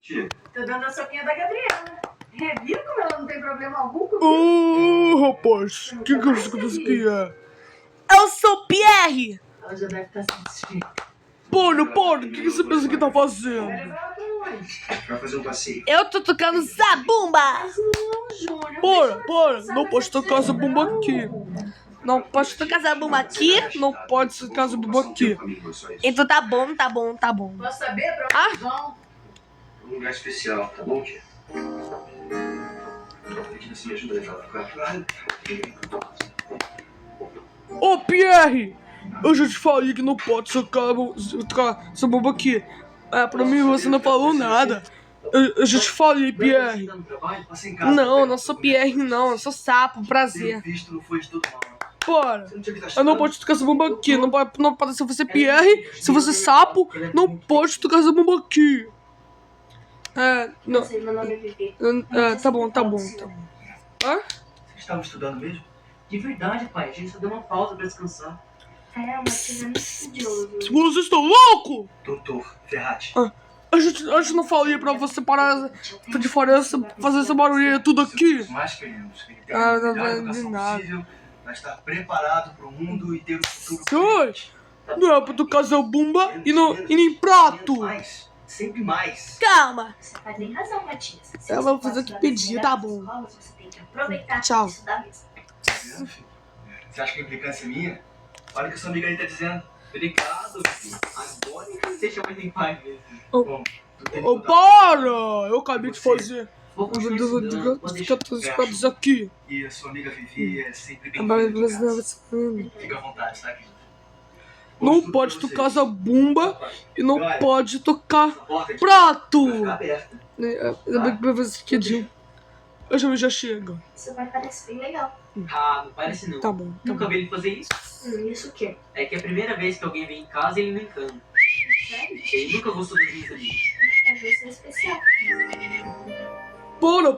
Tô dando a sopinha da Gabriela. Viu como ela não tem problema algum comigo? Rapaz, o que isso aqui é? Eu sou Pierre! Ela já deve estar satisfeita. Para, o que você pensa que tá fazendo? Vai fazer um passeio. Eu tô tocando zabumba! Mas não, Júnior. Para, não pode tocar zabumba aqui. Não pode tocar zabumba aqui, não pode tocar zabumba aqui. Então tá bom. Posso saber pra onde vão? Um lugar especial, tá bom, tia? Pedindo assim, ajuda a levar pra cá. Ô, Pierre! Eu já te falei que não pode tocar essa bomba aqui. Pra mim você não falou nada. Eu já te falei, Pierre. Não, não sou Pierre não, eu sou Sapo, prazer. Para, eu não posso tocar essa bomba aqui. Não pode ser você Pierre, se você Sapo, não pode tocar essa bomba aqui. Não. Tá bom. Hã? Você estava estudando mesmo? De verdade, pai. A gente só deu uma pausa pra descansar. Mas é muito estudioso. Você está louco? Doutor Ferrati. A gente não falei pra você parar de fazer essa barulhinha tudo aqui? Mais queremos. Ele tem Não a melhor vai educação nada. possível para estar preparado para o mundo e ter o futuro. Sai! Não é pra tocar zabumba e nem prato! Mais. Sempre mais. Calma! Você tem razão, Matias. Eu vou fazer o que pedir, tá bom. Você tem que aproveitar Tchau. isso da mesa. Você acha que a implicância é minha? Olha o que a sua amiga aí tá dizendo. Obrigado, filho. Agora que você chama ele em paz mesmo. Bom, tu tem que Ô, mudar. para! Eu acabei de fazer. Vou continuar estudando. Pode deixar. Fica todos quadros aqui. E a sua amiga Vivi é sempre Hum. Agora bem-vinda. você Fica à vontade, tá, querido? não Tudo pode pra tocar vocês. zabumba e não Olha, pode tocar essa porta aqui prato! vai ficar aberta. Ainda bem que vai fazer isso quedinho. Eu já chega. Isso vai parecer bem legal. Ah, não parece não. Tá bom. Nunca vi ele fazer isso. Isso o quê? É que é a primeira vez que alguém vem em casa e ele não encana. Sério? Ele nunca gostou das minhas amigas. É você especial. Para!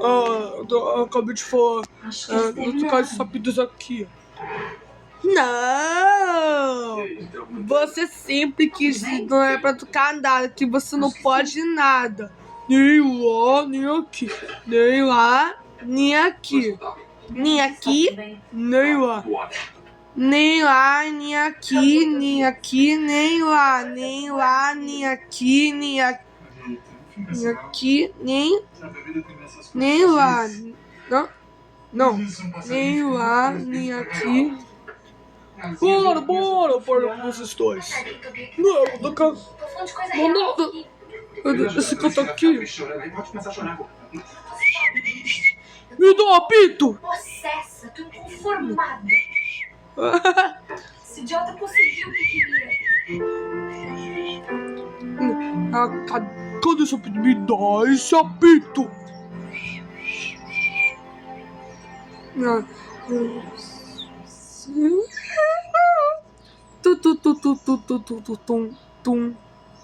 Eu acabei de falar. Acho que Vou tocar esses sapitos aqui. Não! Você sempre quis não é pra tocar nada, que você não pode nada. Nem lá, nem aqui. Nem lá, nem aqui. Nem aqui, nem lá. Nem lá, nem aqui, nem aqui, nem lá. Nem lá, nem aqui, nem aqui. Nem aqui, nem lá. Não. Nem lá, nem aqui. Bora com vocês dois. Não, eu vou tocar. Tô falando de coisa Não, real. não. Esse canto aqui. Me dá um apito. Possessa, tô inconformada. Esse idiota conseguiu o que queria. Cadê esse apito? Me dá esse apito. Tum.